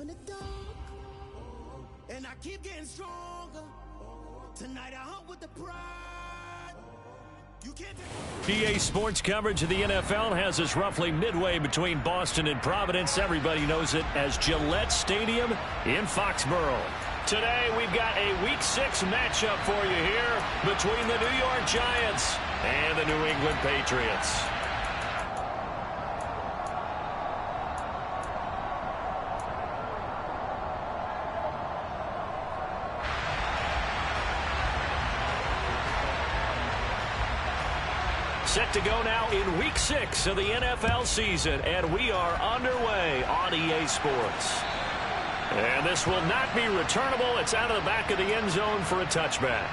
in the dark, and I keep getting stronger. Tonight I hunt with the pride. You can't PA Sports coverage of the NFL has us roughly midway between Boston and Providence. Everybody knows it as Gillette Stadium in Foxborough. Today we've got a Week 6 matchup for you here between the New York Giants and the New England Patriots. Set to go now in Week 6 of the NFL season, and we are underway on EA Sports. And this will not be returnable. It's out of the back of the end zone for a touchback.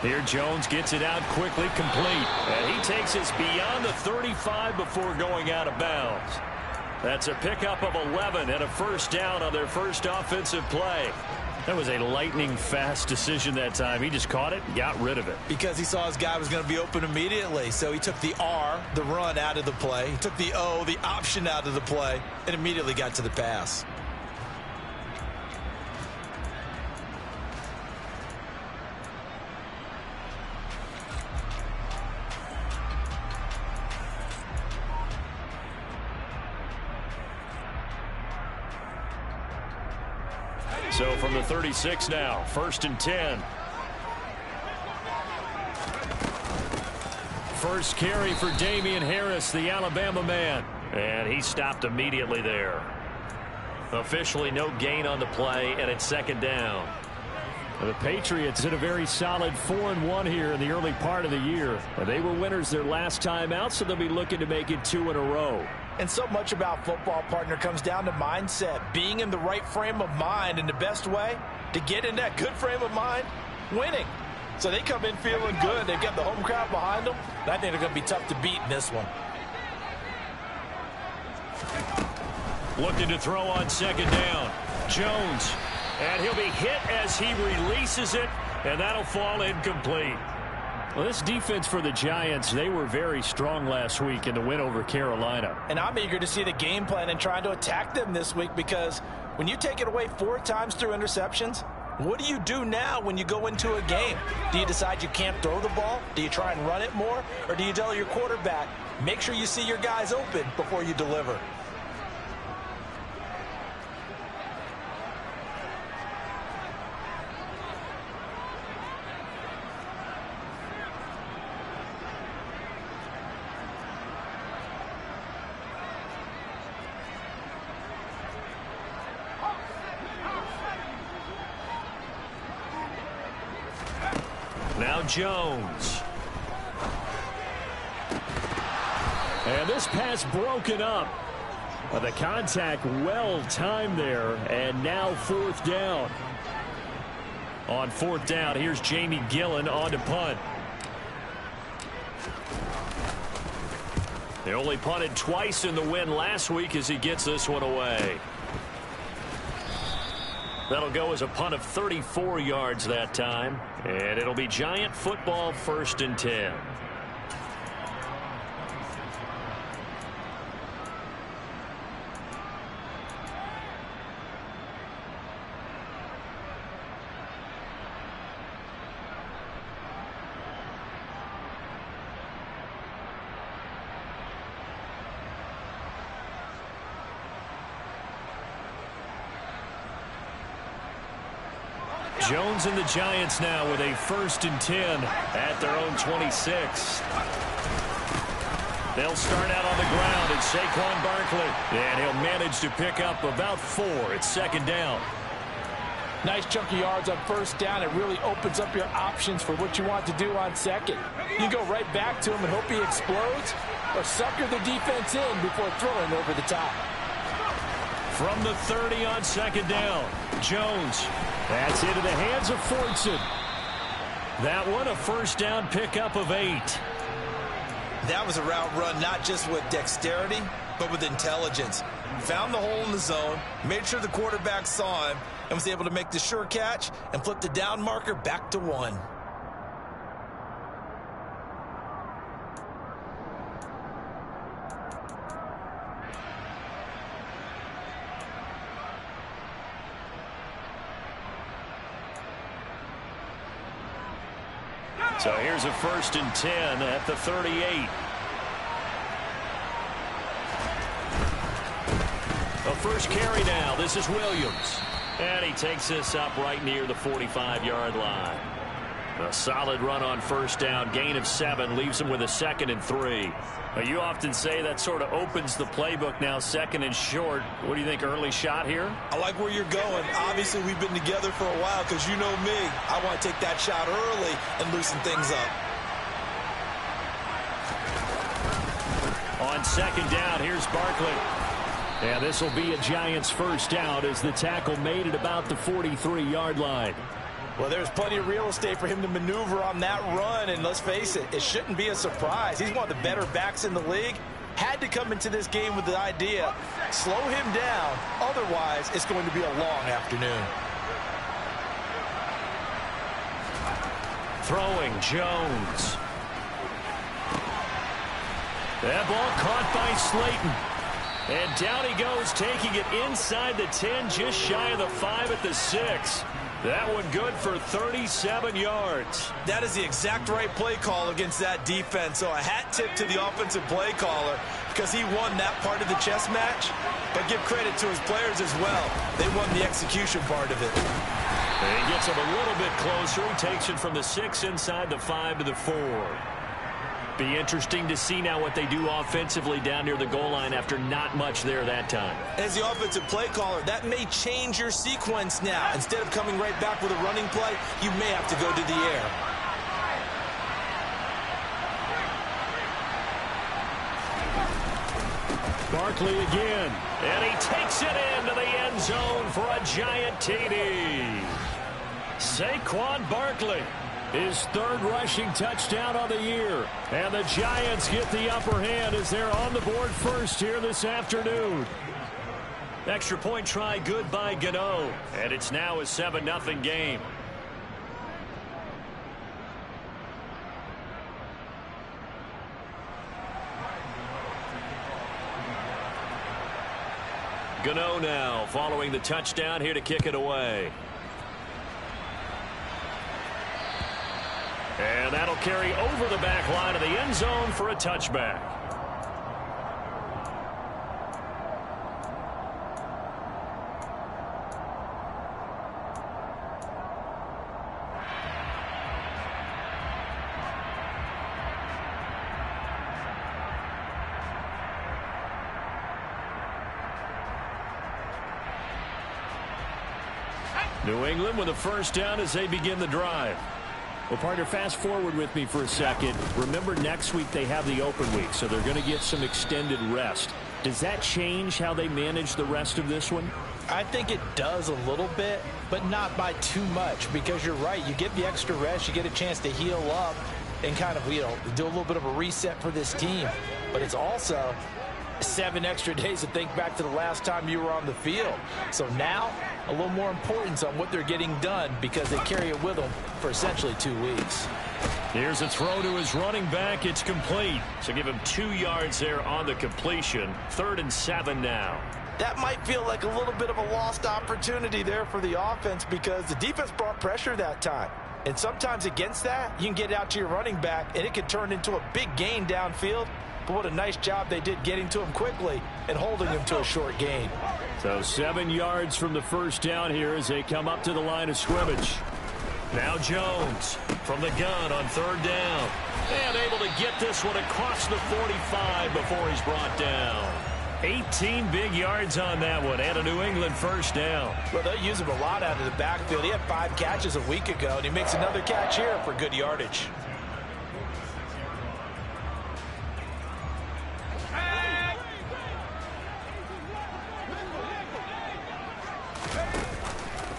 Here Jones gets it out quickly, complete. And he takes us beyond the 35 before going out of bounds. That's a pickup of 11 and a first down on their first offensive play. That was a lightning-fast decision that time. He just caught it and got rid of it. Because he saw his guy was going to be open immediately. So he took the R, the run, out of the play. He took the O, the option, out of the play, and immediately got to the pass. So from the 36 now, 1st and 10. First carry for Damian Harris, the Alabama man. And he stopped immediately there. Officially no gain on the play, and it's 2nd down. The Patriots hit a very solid 4-1 here in the early part of the year. They were winners their last time out, so they'll be looking to make it 2 in a row. And so much about football, partner, comes down to mindset. Being in the right frame of mind, and the best way to get in that good frame of mind, winning. So they come in feeling good. They've got the home crowd behind them. I think they're going to be tough to beat in this one. Looking to throw on 2nd down. Jones. And he'll be hit as he releases it, and that'll fall incomplete. Well, this defense for the Giants, they were very strong last week in the win over Carolina. And I'm eager to see the game plan and trying to attack them this week, because when you take it away 4 times through interceptions, what do you do now when you go into a game? Do you decide you can't throw the ball? Do you try and run it more? Or do you tell your quarterback, make sure you see your guys open before you deliver? Now Jones. And this pass broken up. The contact well timed there, and now 4th down. On 4th down, here's Jamie Gillen on to punt. They only punted twice in the win last week as he gets this one away. That'll go as a punt of 34 yards that time. And it'll be Giant football, 1st and 10. Jones and the Giants now with a 1st and 10 at their own 26. They'll start out on the ground, and Saquon Barkley. And he'll manage to pick up about 4. It's 2nd down. Nice chunk of yards on first down. It really opens up your options for what you want to do on second. You can go right back to him and hope he explodes, or sucker the defense in before throwing over the top. From the 30 on second down, Jones. That's into the hands of Fortson. That one a first down pickup of 8. That was a route run not just with dexterity, but with intelligence. Found the hole in the zone, made sure the quarterback saw him, and was able to make the sure catch and flip the down marker back to 1. So here's a 1st and 10 at the 38. A first carry now. This is Williams. And he takes this up right near the 45-yard line. A solid run on first down. Gain of 7 leaves him with a 2nd and 3. You often say that sort of opens the playbook now, 2nd and short. What do you think, early shot here? I like where you're going. Obviously, we've been together for a while because you know me. I want to take that shot early and loosen things up. On second down, here's Barkley. And this will be a Giants first down as the tackle made it about the 43-yard line. Well, there's plenty of real estate for him to maneuver on that run, and let's face it, it shouldn't be a surprise. He's one of the better backs in the league. Had to come into this game with the idea, slow him down, otherwise it's going to be a long afternoon. Throwing, Jones. That ball caught by Slayton. And down he goes, taking it inside the 10, just shy of the 5 at the 6. That one good for 37 yards. That is the exact right play call against that defense. So a hat tip to the offensive play caller because he won that part of the chess match. But give credit to his players as well. They won the execution part of it. And he gets him a little bit closer. He takes it from the 6 inside the 5 to the 4. Be interesting to see now what they do offensively down near the goal line after not much there that time. As the offensive play caller, that may change your sequence now. Instead of coming right back with a running play, you may have to go to the air. Barkley again, and he takes it into the end zone for a Giant TD. Saquon Barkley, his 3rd rushing touchdown of the year. And the Giants get the upper hand as they're on the board first here this afternoon. Extra point try good by Gano. And it's now a 7-0 game. Gano now following the touchdown here to kick it away. And that'll carry over the back line of the end zone for a touchback. New England with a first down as they begin the drive. Well, partner, fast forward with me for a second. Remember, next week they have the open week, so they're going to get some extended rest. Does that change how they manage the rest of this one? I think it does a little bit, but not by too much, because you're right. You get the extra rest, you get a chance to heal up and kind of, do a little bit of a reset for this team. But it's also 7 extra days to think back to the last time you were on the field. So now, a little more importance on what they're getting done because they carry it with them for essentially 2 weeks. Here's a throw to his running back. It's complete. So give him 2 yards there on the completion. 3rd and 7 now. That might feel like a little bit of a lost opportunity there for the offense because the defense brought pressure that time. And sometimes against that, you can get out to your running back, and it could turn into a big gain downfield. But what a nice job they did getting to him quickly and holding him to a short gain. So 7 yards from the first down here as they come up to the line of scrimmage. Now Jones from the gun on 3rd down. And able to get this one across the 45 before he's brought down. 18 big yards on that one, and a New England first down. Well, they'll use him a lot out of the backfield. He had 5 catches a week ago, and he makes another catch here for good yardage.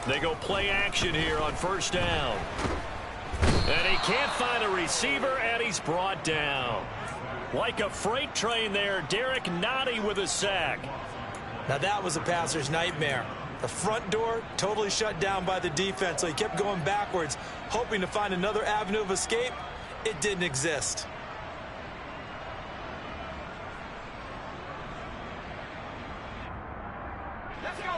They go play action here on first down. And he can't find a receiver, and he's brought down. Like a freight train there, Derek Nottie with a sack. Now that was a passer's nightmare. The front door totally shut down by the defense, so he kept going backwards, hoping to find another avenue of escape. It didn't exist.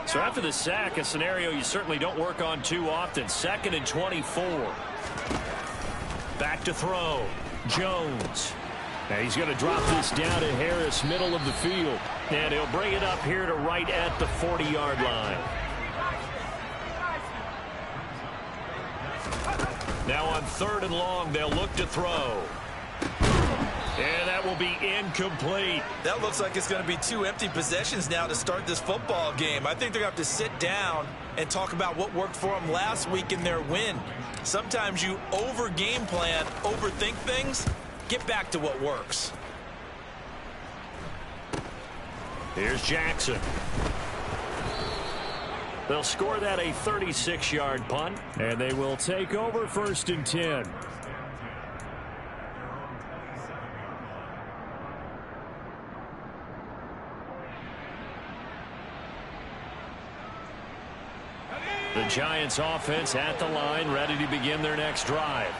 So after the sack, a scenario you certainly don't work on too often. 2nd and 24. Back to throw. Jones. Now he's going to drop this down to Harris, middle of the field. And he'll bring it up here to right at the 40-yard line. Now on 3rd and long, they'll look to throw. And that will be incomplete. That looks like it's going to be 2 empty possessions now to start this football game. I think they're going to have to sit down and talk about what worked for them last week in their win. Sometimes you over-game plan, overthink things. Get back to what works. Here's Jackson. They'll score that a 36-yard punt, and they will take over 1st and 10. The Giants offense at the line, ready to begin their next drive.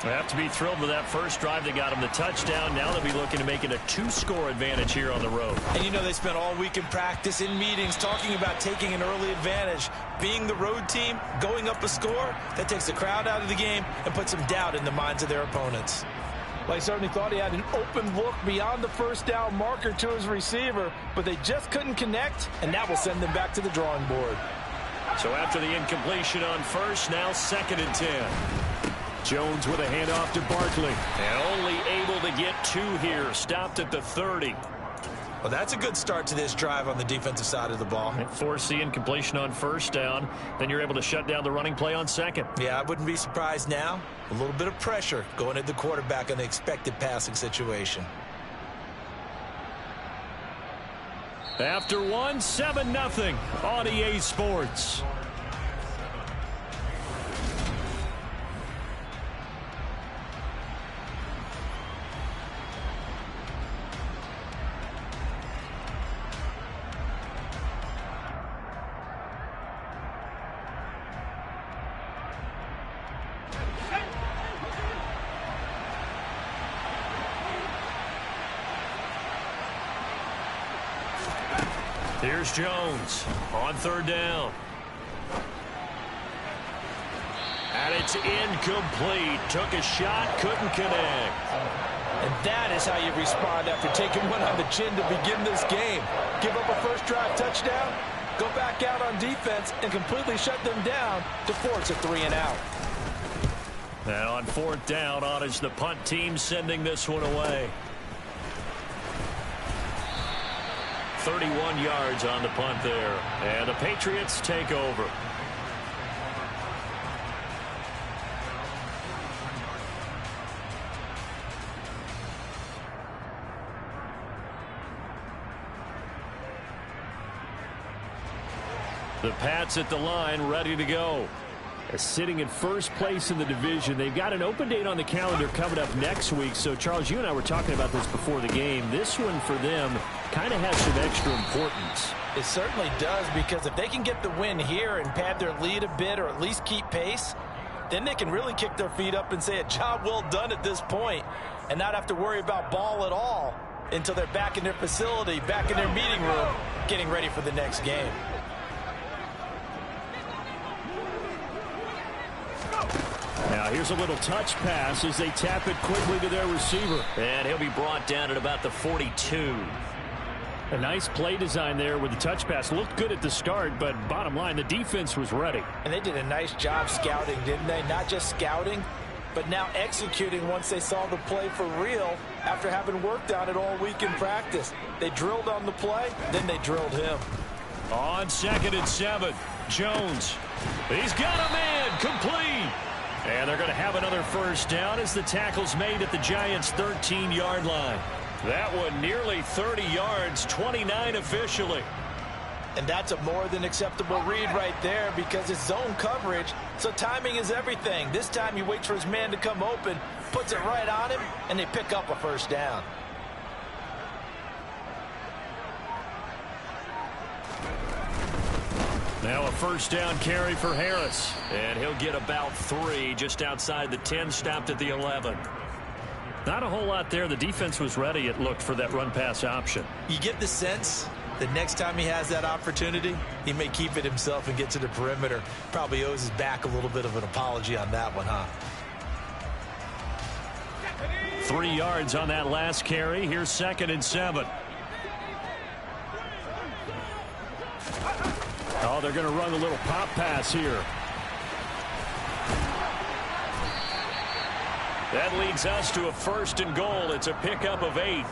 They have to be thrilled with that first drive. They got them the touchdown. Now they'll be looking to make it a 2-score advantage here on the road. And you know they spent all week in practice, in meetings, talking about taking an early advantage. Being the road team, going up a score, that takes the crowd out of the game and puts some doubt in the minds of their opponents. Well, he certainly thought he had an open look beyond the first down marker to his receiver, but they just couldn't connect, and that will send them back to the drawing board. So after the incompletion on first, now 2nd and 10. Jones with a handoff to Barkley. And only able to get 2 here. Stopped at the 30. Well, that's a good start to this drive on the defensive side of the ball. Force the incompletion on first down. Then you're able to shut down the running play on 2nd. Yeah, I wouldn't be surprised now. A little bit of pressure going at the quarterback in the expected passing situation. After 1, 7-0 on EA Sports. Here's Jones on 3rd down. And it's incomplete. Took a shot, couldn't connect. And that is how you respond after taking one on the chin to begin this game. Give up a first drive touchdown, go back out on defense, and completely shut them down to force a 3-and-out. Now on 4th down, on is the punt team sending this one away. 31 yards on the punt there. And the Patriots take over. The Pats at the line, ready to go. Sitting in first place in the division. They've got an open date on the calendar coming up next week. So, Charles, you and I were talking about this before the game. This one for them kind of has some extra importance. It certainly does, because if they can get the win here and pad their lead a bit or at least keep pace, then they can really kick their feet up and say a job well done at this point and not have to worry about ball at all until they're back in their facility, back in their meeting room, getting ready for the next game. Now here's a little touch pass as they tap it quickly to their receiver. And he'll be brought down at about the 42. A nice play design there with the touch pass. Looked good at the start, but bottom line, the defense was ready. And they did a nice job scouting, didn't they? Not just scouting, but now executing once they saw the play for real after having worked on it all week in practice. They drilled on the play, then they drilled him. On 2nd and 7, Jones. He's got a man, complete. And they're going to have another first down as the tackle's made at the Giants' 13-yard line. That one nearly 30 yards, 29 officially. And that's a more than acceptable read right there because it's zone coverage, so timing is everything. This time he waits for his man to come open, puts it right on him, and they pick up a first down. Now a first down carry for Harris. And he'll get about 3 just outside the 10, stopped at the 11. Not a whole lot there. The defense was ready, it looked, for that run-pass option. You get the sense the next time he has that opportunity, he may keep it himself and get to the perimeter. Probably owes his back a little bit of an apology on that one, huh? 3 yards on that last carry. Here's 2nd and 7. Oh, they're going to run a little pop pass here. That leads us to a 1st and goal. It's a pickup of 8.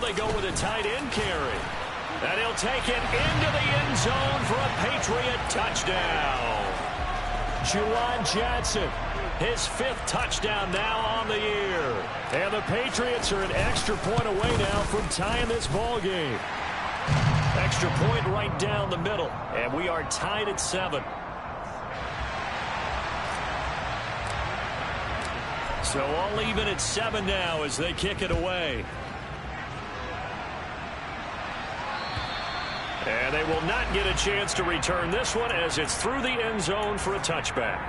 They go with a tight end carry. And he'll take it into the end zone for a Patriot touchdown. Juwan Johnson, his 5th touchdown now on the year. And the Patriots are an extra point away now from tying this ball game. Extra point right down the middle. And we are tied at 7. So all even at 7 now as they kick it away. And they will not get a chance to return this one as it's through the end zone for a touchback.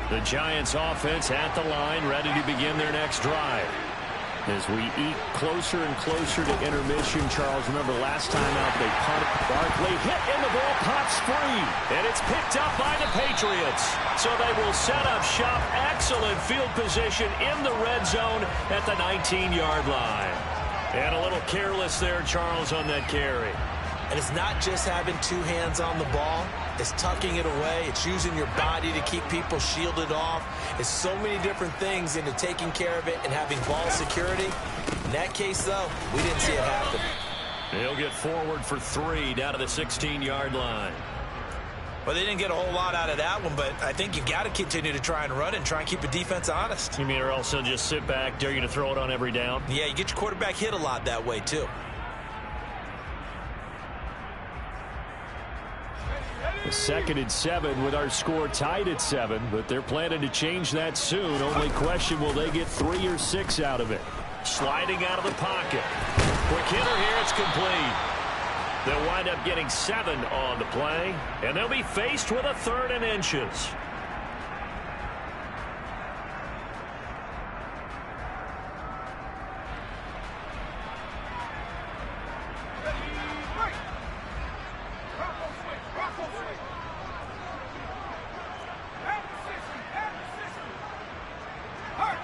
The Giants offense at the line, ready to begin their next drive. As we eat closer and closer to intermission, Charles, remember last time out they punted. Barkley hit and the ball pops free. And it's picked up by the Patriots. So they will set up shop. Excellent field position in the red zone at the 19-yard line. And a little careless there, Charles, on that carry. And it's not just having 2 hands on the ball. It's tucking it away. It's using your body to keep people shielded off. It's so many different things into taking care of it and having ball security. In that case, though, we didn't see it happen. He'll get forward for 3 down to the 16-yard line. Well, they didn't get a whole lot out of that one, but I think you got to continue to try and run and try and keep the defense honest. You mean or else they'll just sit back, dare you to throw it on every down? Yeah, you get your quarterback hit a lot that way, too. 2nd and 7 with our score tied at 7, but they're planning to change that soon. Only question, will they get 3 or 6 out of it? Sliding out of the pocket. Quick hitter here, it's complete. They'll wind up getting 7 on the play, and they'll be faced with a 3rd and inches.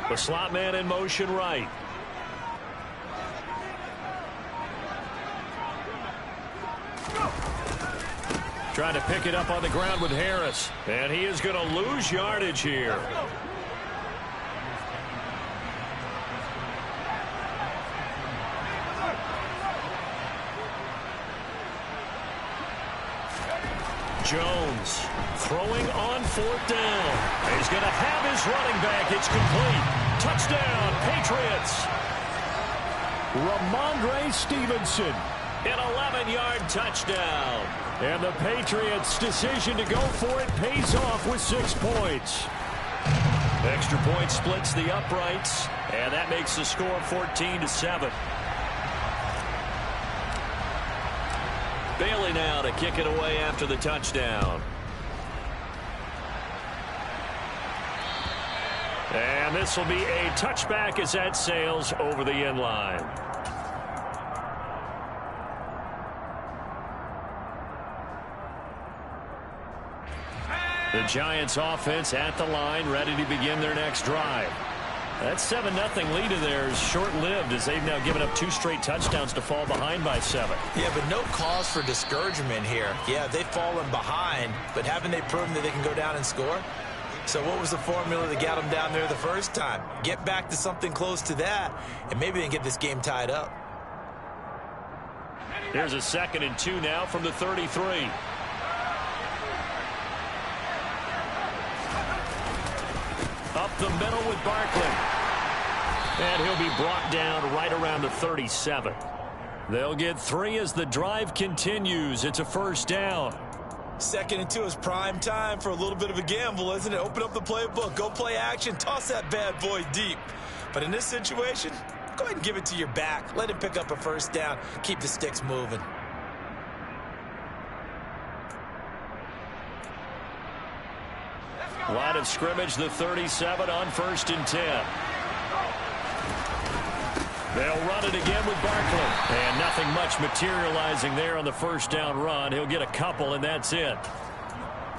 The slot man in motion right. Trying to pick it up on the ground with Harris. And he is going to lose yardage here. Jones throwing on 4th down. He's going to have his running back. It's complete. Touchdown, Patriots. Ramondre Stevenson. An 11-yard touchdown. And the Patriots' decision to go for it pays off with 6 points. Extra point splits the uprights, and that makes the score 14-7. Bailey now to kick it away after the touchdown. And this will be a touchback as that sails over the end line. The Giants offense at the line, ready to begin their next drive. That 7-0 lead of theirs short-lived as they've now given up 2 straight touchdowns to fall behind by 7. Yeah, but no cause for discouragement here. Yeah, they've fallen behind, but haven't they proven that they can go down and score? So what was the formula that got them down there the first time? Get back to something close to that, and maybe they can get this game tied up. Here's a 2nd and 2 now from the 33. Up the middle with Barkley. And he'll be brought down right around the 37. They'll get 3 as the drive continues. It's a first down. 2nd and 2 is prime time for a little bit of a gamble, isn't it? Open up the playbook, go play action, toss that bad boy deep. But in this situation, go ahead and give it to your back. Let him pick up a first down. Keep the sticks moving. Line of scrimmage, the 37 on 1st and 10. They'll run it again with Barkley. And nothing much materializing there on the first down run. He'll get a couple, and that's it.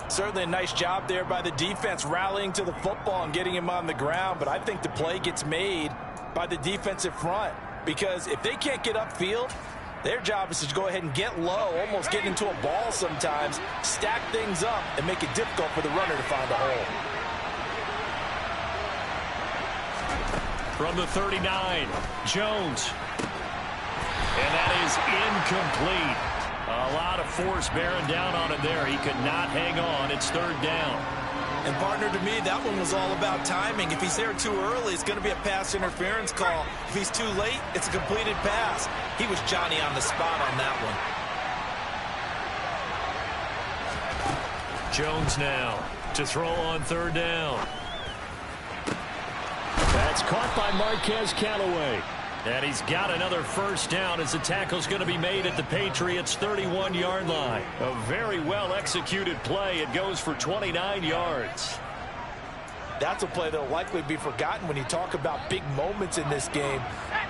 Certainly a nice job there by the defense rallying to the football and getting him on the ground. But I think the play gets made by the defensive front. Because if they can't get upfield, their job is to go ahead and get low, almost get into a ball sometimes, stack things up, and make it difficult for the runner to find a hole. From the 39, Jones. And that is incomplete. A lot of force bearing down on him there. He could not hang on. It's 3rd down. And, partner, to me, that one was all about timing. If he's there too early, it's going to be a pass interference call. If he's too late, it's a completed pass. He was Johnny on the spot on that one. Jones now to throw on 3rd down. That's caught by Marquez Callaway. And he's got another first down as the tackle's going to be made at the Patriots' 31-yard line. A very well-executed play. It goes for 29 yards. That's a play that will likely be forgotten when you talk about big moments in this game.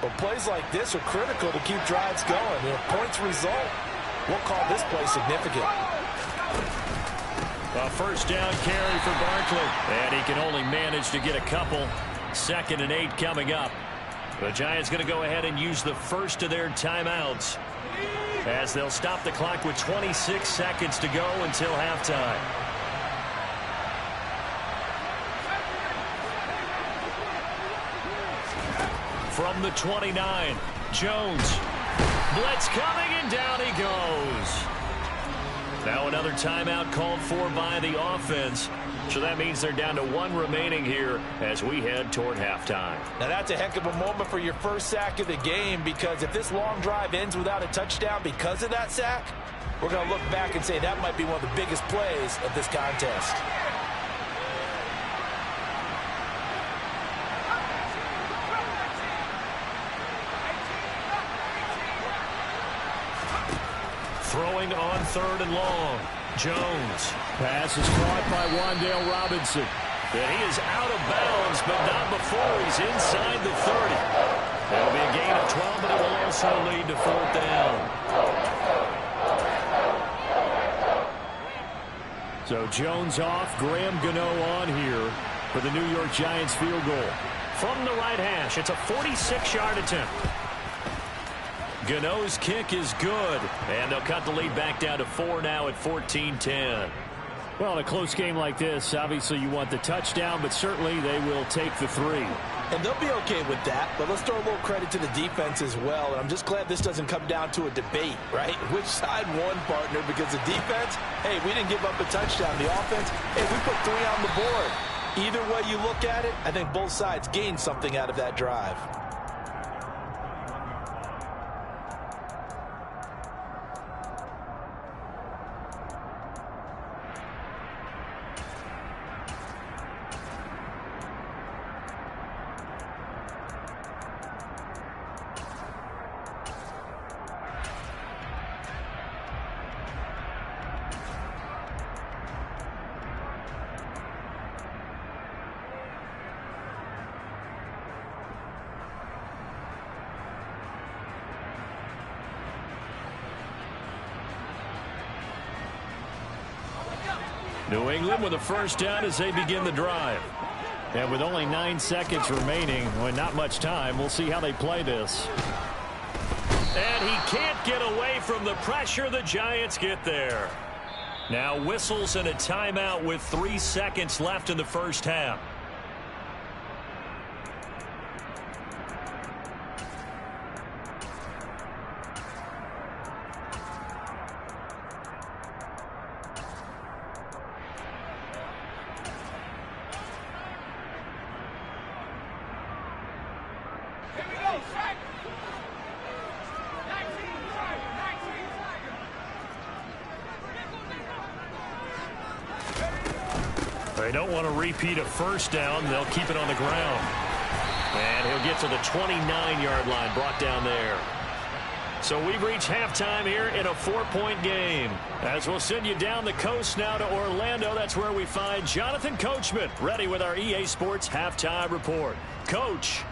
But plays like this are critical to keep drives going. If points result, we'll call this play significant. A first down carry for Barkley. And he can only manage to get a couple. 2nd and 8 coming up. The Giants going to go ahead and use the first of their timeouts as they'll stop the clock with 26 seconds to go until halftime. From the 29, Jones. Blitz coming, and down he goes. Now another timeout called for by the offense. So that means they're down to 1 remaining here as we head toward halftime. Now that's a heck of a moment for your first sack of the game, because if this long drive ends without a touchdown because of that sack, we're going to look back and say that might be one of the biggest plays of this contest. Throwing on 3rd and long. Jones. Pass is caught by Wan'Dale Robinson. And he is out of bounds, but not before he's inside the 30. That'll be a gain of 12, but it will also lead to 4th down. So Jones off, Graham Gano on here for the New York Giants field goal. From the right hash, it's a 46-yard attempt. Gano's kick is good, and they'll cut the lead back down to 4 now at 14-10. Well, in a close game like this, obviously you want the touchdown, but certainly they will take the 3. And they'll be okay with that, but let's throw a little credit to the defense as well. And I'm just glad this doesn't come down to a debate, right? Which side won, partner? Because the defense, hey, we didn't give up a touchdown. The offense, hey, we put 3 on the board. Either way you look at it, I think both sides gained something out of that drive. New England with a first down as they begin the drive. And with only 9 seconds remaining, well, not much time, we'll see how they play this. And he can't get away from the pressure. The Giants get there. Now whistles and a timeout with 3 seconds left in the first half. They don't want to repeat a first down. They'll keep it on the ground. And he'll get to the 29-yard line, brought down there. So we've reached halftime here in a 4-point game. As we'll send you down the coast now to Orlando, that's where we find Jonathan Coachman, ready with our EA Sports Halftime Report. Coach.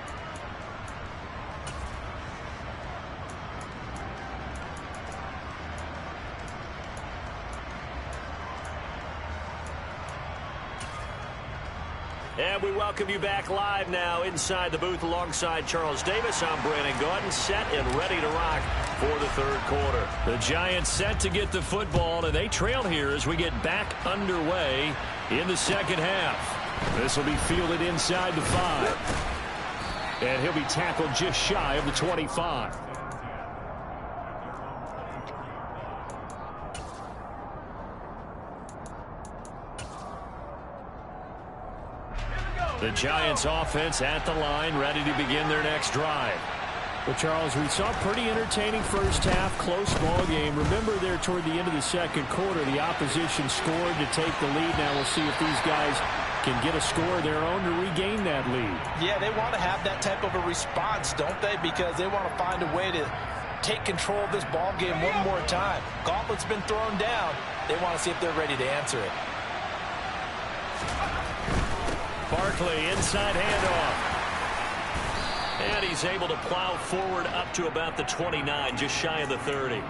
And we welcome you back live now inside the booth alongside Charles Davis. I'm Brandon Gaudin, set and ready to rock for the third quarter. The Giants set to get the football, and they trail here as we get back underway in the second half. This will be fielded inside the 5. And he'll be tackled just shy of the 25. The Giants offense at the line, ready to begin their next drive. Well, Charles, we saw a pretty entertaining first half, close ball game. Remember there toward the end of the second quarter, the opposition scored to take the lead. Now we'll see if these guys can get a score of their own to regain that lead. Yeah, they want to have that type of a response, don't they? Because they want to find a way to take control of this ball game one more time. Gauntlet's been thrown down. They want to see if they're ready to answer it. Barkley, inside handoff. And he's able to plow forward up to about the 29, just shy of the 30.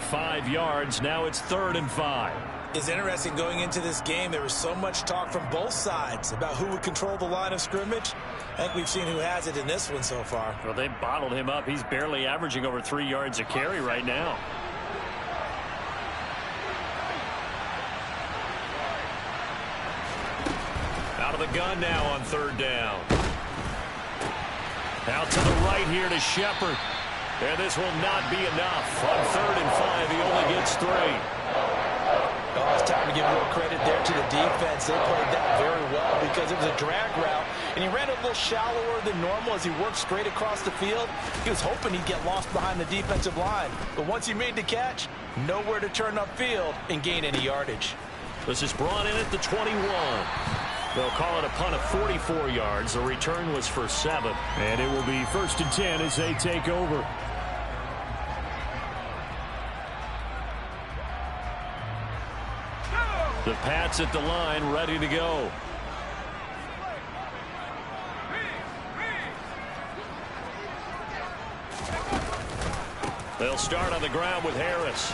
5 yards, now it's 3rd and 5. It's interesting going into this game. There was so much talk from both sides about who would control the line of scrimmage. I think we've seen who has it in this one so far. Well, they bottled him up. He's barely averaging over 3 yards a carry right now. Out of the gun now on 3rd down. Out to the right here to Shepard. And this will not be enough. On 3rd and 5, he only gets 3. Oh, it's time to give a little credit there to the defense. They played that very well because it was a drag route, and he ran a little shallower than normal as he worked straight across the field. He was hoping he'd get lost behind the defensive line, but once he made the catch, nowhere to turn upfield and gain any yardage. This is brought in at the 21. They'll call it a punt of 44 yards. The return was for 7. And it will be 1st and 10 as they take over. The Pats at the line, ready to go. They'll start on the ground with Harris.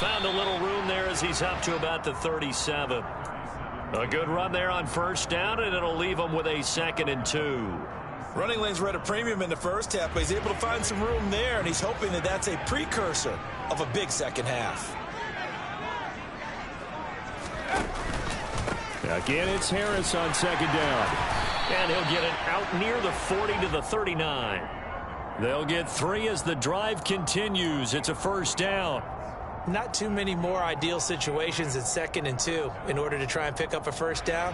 Found a little room there as he's up to about the 37. A good run there on 1st down, and it'll leave him with a 2nd and 2. Running lanes were at a premium in the first half, but he's able to find some room there, and he's hoping that that's a precursor of a big second half. Again, it's Harris on 2nd down. And he'll get it out near the 40 to the 39. They'll get 3 as the drive continues. It's a 1st down. Not too many more ideal situations in 2nd and 2 in order to try and pick up a 1st down.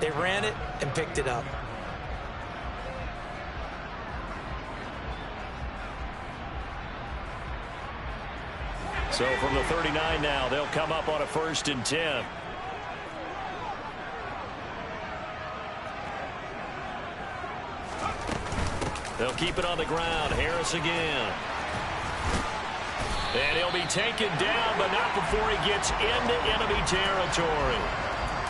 They ran it and picked it up. So from the 39 now, they'll come up on a 1st and 10. They'll keep it on the ground. Harris again. And he'll be taken down, but not before he gets into enemy territory.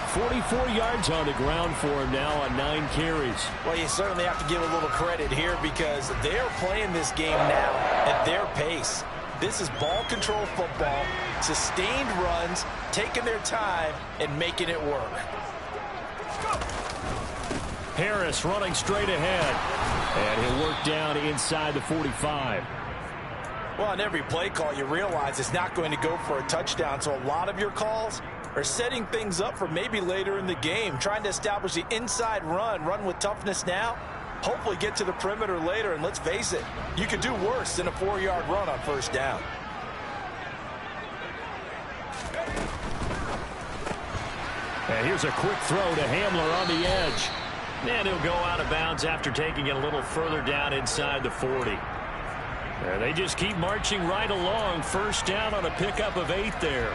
44 yards on the ground for him now on 9 carries. Well, you certainly have to give a little credit here because they're playing this game now at their pace. This is ball control football, sustained runs, taking their time, and making it work. Harris running straight ahead. And he'll work down inside the 45. Well, on every play call, you realize it's not going to go for a touchdown, so a lot of your calls are setting things up for maybe later in the game, trying to establish the inside run with toughness now, hopefully get to the perimeter later, and let's face it, you could do worse than a 4-yard run on first down. And here's a quick throw to Hamler on the edge. And he'll go out of bounds after taking it a little further down inside the 40. And they just keep marching right along. First down on a pickup of 8 there.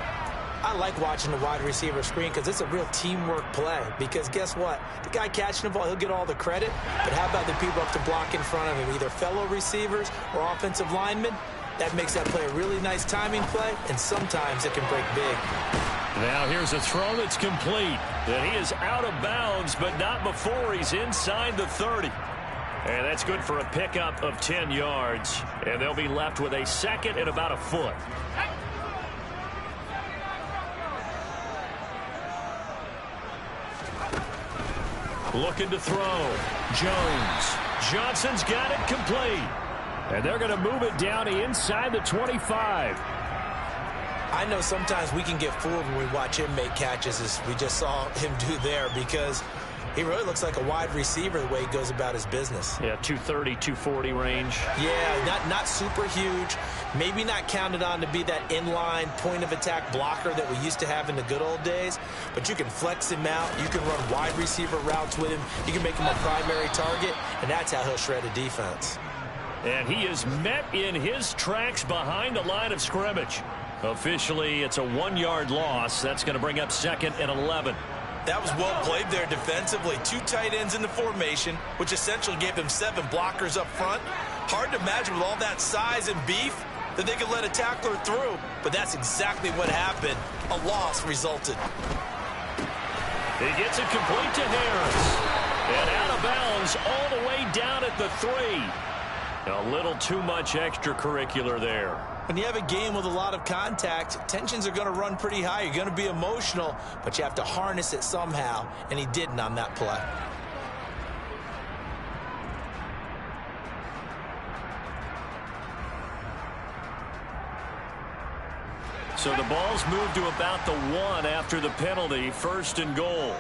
I like watching the wide receiver screen because it's a real teamwork play. Because guess what? The guy catching the ball, he'll get all the credit. But how about the people up to block in front of him, either fellow receivers or offensive linemen? That makes that play a really nice timing play, and sometimes it can break big. Now here's a throw that's complete. And he is out of bounds, but not before he's inside the 30. And that's good for a pickup of 10 yards. And they'll be left with a second and about a foot. Looking to throw. Jones. Johnson's got it complete. And they're going to move it down inside the 25. I know sometimes we can get fooled when we watch him make catches, as we just saw him do there, because he really looks like a wide receiver the way he goes about his business. Yeah, 230, 240 range. Yeah, not super huge. Maybe not counted on to be that inline point-of-attack blocker that we used to have in the good old days. But you can flex him out. You can run wide receiver routes with him. You can make him a primary target, and that's how he'll shred a defense. And he is met in his tracks behind the line of scrimmage. Officially, it's a 1-yard loss. That's going to bring up second and 11. That was well played there defensively. 2 tight ends in the formation, which essentially gave them 7 blockers up front. Hard to imagine with all that size and beef that they could let a tackler through, but that's exactly what happened. A loss resulted. He gets it complete to Harris. And out of bounds all the way down at the 3. A little too much extracurricular there. When you have a game with a lot of contact, tensions are going to run pretty high. You're going to be emotional, but you have to harness it somehow, and he didn't on that play. So the ball's moved to about the 1 after the penalty. First and goal.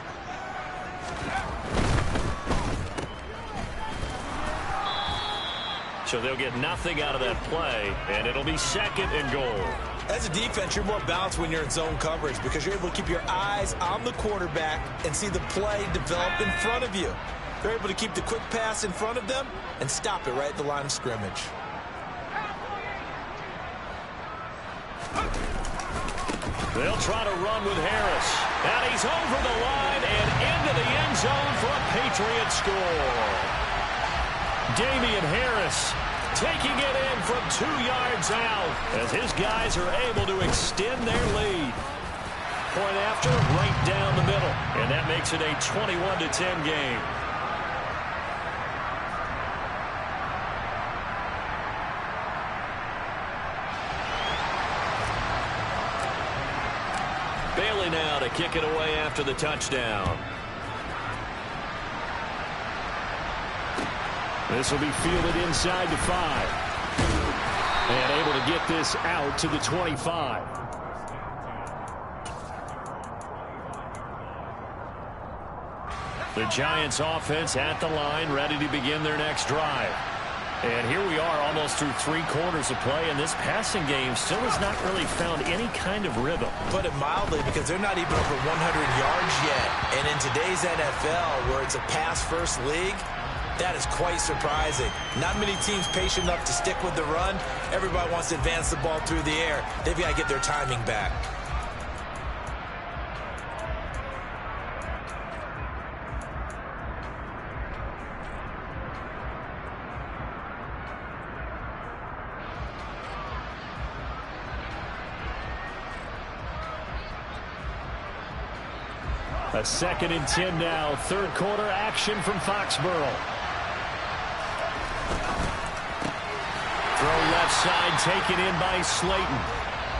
So they'll get nothing out of that play, and it'll be second and goal. As a defense, you're more balanced when you're in zone coverage because you're able to keep your eyes on the quarterback and see the play develop in front of you. They're able to keep the quick pass in front of them and stop it right at the line of scrimmage. They'll try to run with Harris. And he's over the line and into the end zone for a Patriot score. Damian Harris taking it in from 2 yards out as his guys are able to extend their lead. Point after, right down the middle. And that makes it a 21-10 game. Bailey now to kick it away after the touchdown. This will be fielded inside the 5. And able to get this out to the 25. The Giants offense at the line, ready to begin their next drive. And here we are almost through 3 quarters of play, and this passing game still has not really found any kind of rhythm. Put it mildly, because they're not even over 100 yards yet. And in today's NFL, where it's a pass-first league, that is quite surprising. Not many teams patient enough to stick with the run. Everybody wants to advance the ball through the air. They've got to get their timing back. A 2nd and 10 now. 3rd quarter action from Foxborough. Throw left outside, taken in by Slayton.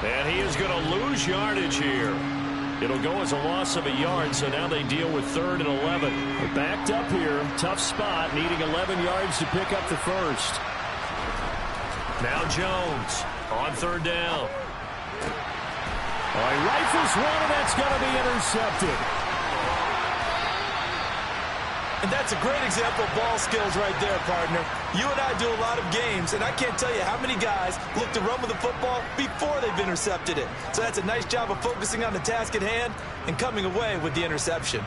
And he is going to lose yardage here. It'll go as a loss of a yard, so now they deal with 3rd and 11. They're backed up here. Tough spot, needing 11 yards to pick up the first. Now Jones on 3rd down. He rifles one, and that's going to be intercepted. And that's a great example of ball skills right there, partner. You and I do a lot of games, and I can't tell you how many guys look to run with the football before they've intercepted it. So that's a nice job of focusing on the task at hand and coming away with the interception.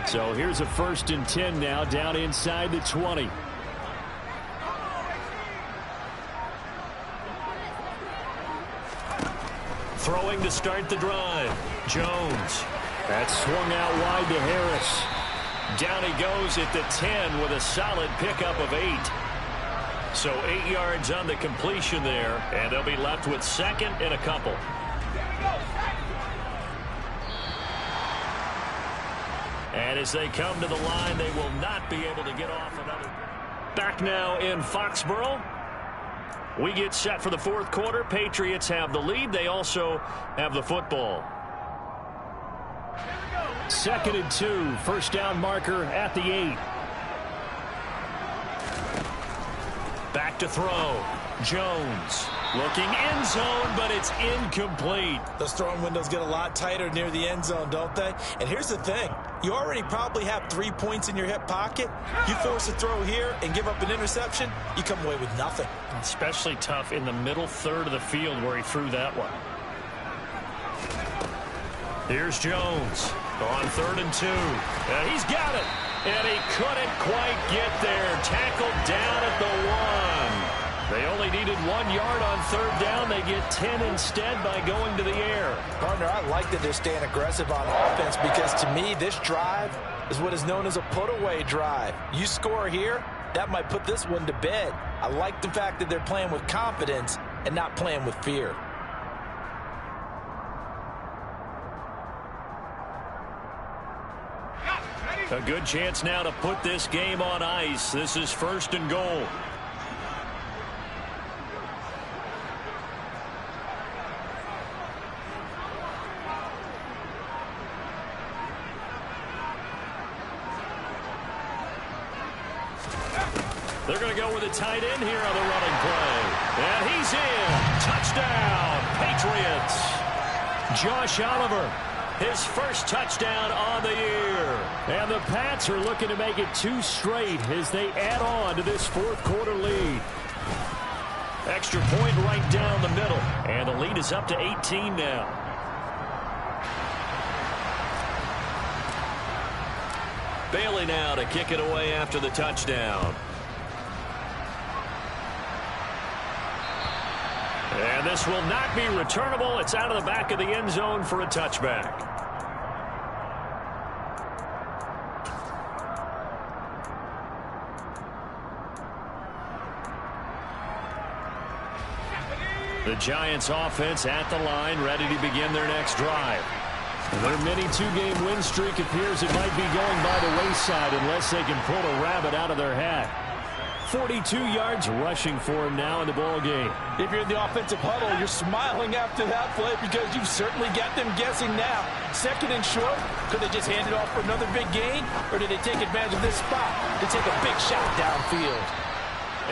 So here's a 1st and 10 now, down inside the 20. Throwing to start the drive. Jones. That's swung out wide to Harris. Down he goes at the 10 with a solid pickup of 8. So 8 yards on the completion there, and they'll be left with 2nd and a couple. And as they come to the line, they will not be able to get off another. Back now in Foxborough. We get set for the 4th quarter. Patriots have the lead. They also have the football. 2nd and 2. 1st down marker at the 8. Back to throw. Jones looking end zone, but it's incomplete. Those throwing windows get a lot tighter near the end zone, don't they? And here's the thing. You already probably have 3 points in your hip pocket. You force a throw here and give up an interception, you come away with nothing. Especially tough in the middle 3rd of the field where he threw that one. Here's Jones on 3rd and 2. And he's got it. And he couldn't quite get there. Tackled down at the 1. They only needed 1 yard on 3rd down. They get 10 instead by going to the air. Partner, I like that they're staying aggressive on offense because to me, this drive is what is known as a put-away drive. You score here, that might put this one to bed. I like the fact that they're playing with confidence and not playing with fear. A good chance now to put this game on ice. This is 1st and goal. They're going to go with a tight end here on the running play. And he's in. Touchdown, Patriots. Josh Oliver, his first touchdown on the year. And the Pats are looking to make it 2 straight as they add on to this 4th quarter lead. Extra point right down the middle. And the lead is up to 18 now. Bailey now to kick it away after the touchdown. And this will not be returnable. It's out of the back of the end zone for a touchback. The Giants offense at the line, ready to begin their next drive. Their mini 2-game win streak appears it might be going by the wayside unless they can pull a rabbit out of their hat. 42 yards rushing for him now in the ball game. If you're in the offensive huddle, you're smiling after that play because you've certainly got them guessing now. 2nd and short, could they just hand it off for another big gain, or did they take advantage of this spot to take a big shot downfield?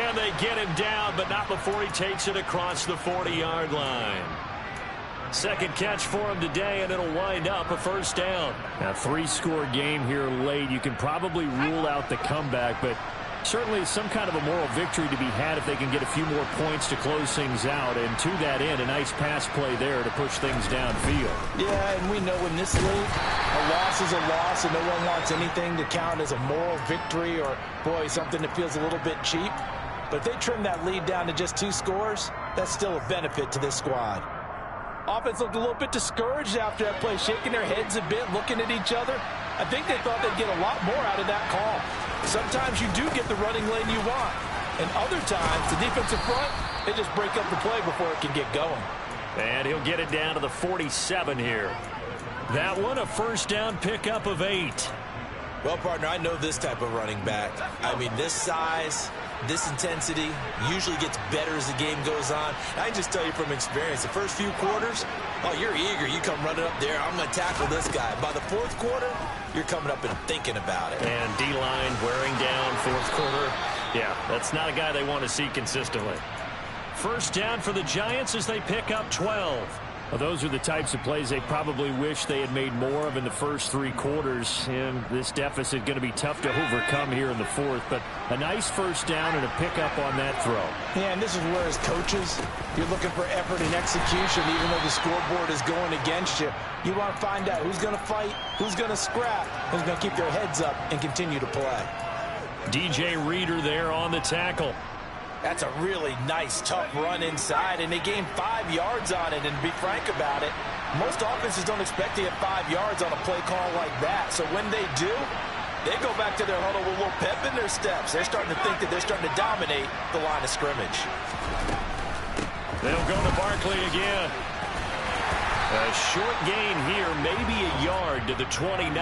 And they get him down, but not before he takes it across the 40-yard line. 2nd catch for him today, and it'll wind up a 1st down. A 3-score game here late. You can probably rule out the comeback, but certainly some kind of a moral victory to be had if they can get a few more points to close things out. And to that end, a nice pass play there to push things downfield. Yeah, and we know in this league, a loss is a loss, and no one wants anything to count as a moral victory or, boy, something that feels a little bit cheap. But if they trim that lead down to just 2 scores, that's still a benefit to this squad. Offense looked a little bit discouraged after that play, shaking their heads a bit, looking at each other. I think they thought they'd get a lot more out of that call. Sometimes you do get the running lane you want, And other times, the defensive front, they just break up the play before it can get going. And he'll get it down to the 47 here. That one, a first down pickup of 8. Well, partner, I know this type of running back. I mean, this size, this intensity usually gets better as the game goes on. I can just tell you from experience, the first few quarters, oh, you're eager. You come running up there, I'm going to tackle this guy. By the fourth quarter, you're coming up and thinking about it. And D-line wearing down fourth quarter. Yeah, that's not a guy they want to see consistently. First down for the Giants as they pick up 12. Well, those are the types of plays they probably wish they had made more of in the first 3 quarters. And this deficit going to be tough to overcome here in the fourth. But a nice first down and a pickup on that throw. Yeah, and this is where, as coaches, you're looking for effort and execution, even though the scoreboard is going against you. You want to find out who's going to fight, who's going to scrap, who's going to keep their heads up and continue to play. DJ Reader there on the tackle. That's a really nice, tough run inside, and they gained 5 yards on it. And to be frank about it, most offenses don't expect to get 5 yards on a play call like that. So when they do, they go back to their huddle with a little pep in their steps. They're starting to think that they're starting to dominate the line of scrimmage. They'll go to Barkley again. A short gain here, maybe a yard to the 29.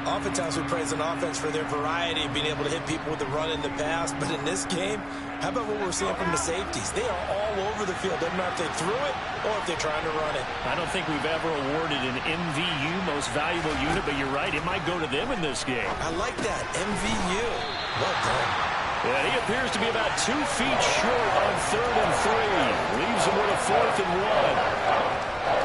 Oftentimes we praise an offense for their variety of being able to hit people with the run in the pass. But in this game, how about what we're seeing from the safeties? They are all over the field. Doesn't matter if they threw it or if they're trying to run it. I don't think we've ever awarded an MVU, most valuable unit, but you're right, it might go to them in this game. I like that, MVU. Well done. And he appears to be about 2 feet short on 3rd and 3. Leaves him with a 4th and 1.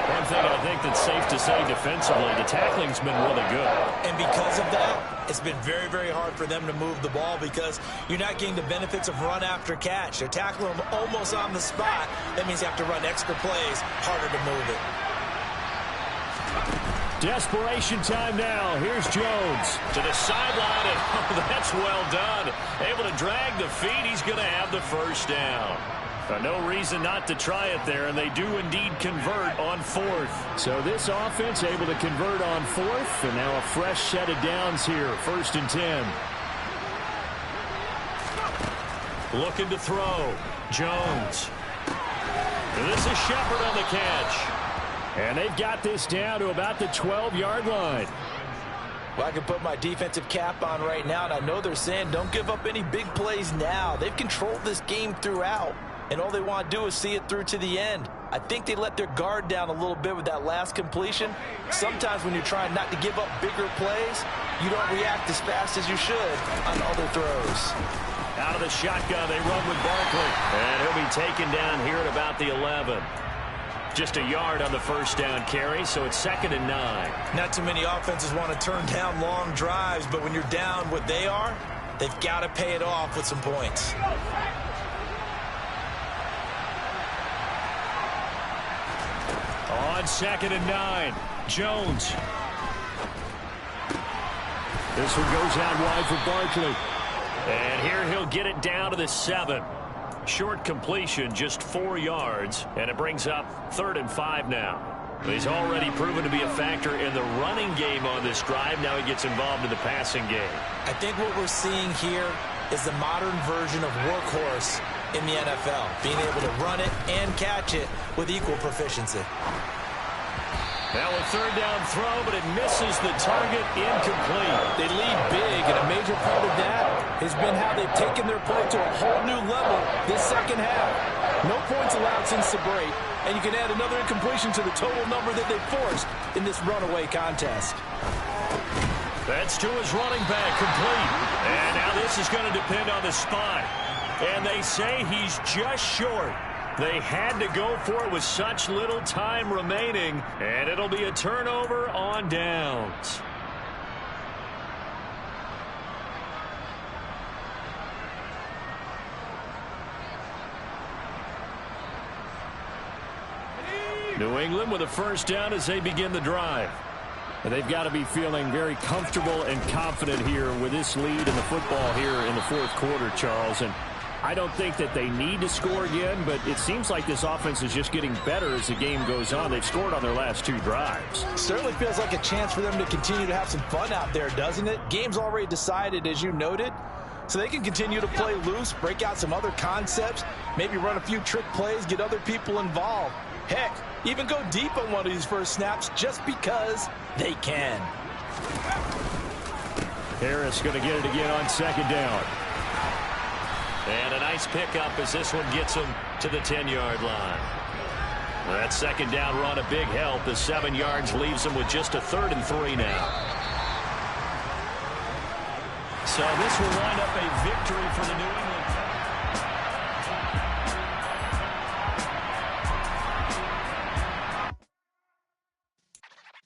One thing I think that's safe to say defensively, the tackling's been really good. And because of that, it's been very, very hard for them to move the ball because you're not getting the benefits of run after catch. They're tackling them almost on the spot. That means you have to run extra plays, harder to move it. Desperation time now. Here's Jones. To the sideline, and that's well done. Able to drag the feet. He's going to have the first down. No reason not to try it there, and they do indeed convert on 4th. So this offense able to convert on 4th, and now a fresh set of downs here, 1st and 10. Looking to throw. Jones. And this is Shepard on the catch. And they've got this down to about the 12-yard line. Well, I can put my defensive cap on right now, and I know they're saying don't give up any big plays now. They've controlled this game throughout, and all they want to do is see it through to the end. I think they let their guard down a little bit with that last completion. Sometimes when you're trying not to give up bigger plays, you don't react as fast as you should on other throws. Out of the shotgun, they run with Barkley. And he'll be taken down here at about the 11. Just a yard on the first down carry, so it's 2nd and 9. Not too many offenses want to turn down long drives, but when you're down what they are, they've got to pay it off with some points. On 2nd and 9, Jones. This one goes out wide for Barkley. And here he'll get it down to the 7. Short completion, just 4 yards, and it brings up 3rd and 5 now. He's already proven to be a factor in the running game on this drive. Now he gets involved in the passing game. I think what we're seeing here is the modern version of workhorse in the NFL, being able to run it and catch it with equal proficiency. Now a 3rd down throw, but it misses the target, incomplete. They lead big, and a major part of that has been how they've taken their play to a whole new level this second half. No points allowed since the break, and you can add another incompletion to the total number that they forced in this runaway contest. That's to his running back, complete. And now this is going to depend on the spot. And they say he's just short. They had to go for it with such little time remaining, and it'll be a turnover on downs. New England with a first down as they begin the drive. And they've got to be feeling very comfortable and confident here with this lead in the football here in the 4th quarter, Charles. And I don't think that they need to score again, but it seems like this offense is just getting better as the game goes on. They've scored on their last 2 drives. Certainly feels like a chance for them to continue to have some fun out there, doesn't it? Game's already decided, as you noted. so they can continue to play loose, break out some other concepts, maybe run a few trick plays, get other people involved. Heck, even go deep on one of these first snaps just because they can. Harris going to get it again on second down. And a nice pickup as this one gets him to the 10-yard line. That second down run a big help. The 7 yards leaves him with just a 3rd and 3 now. So this will wind up a victory for the New England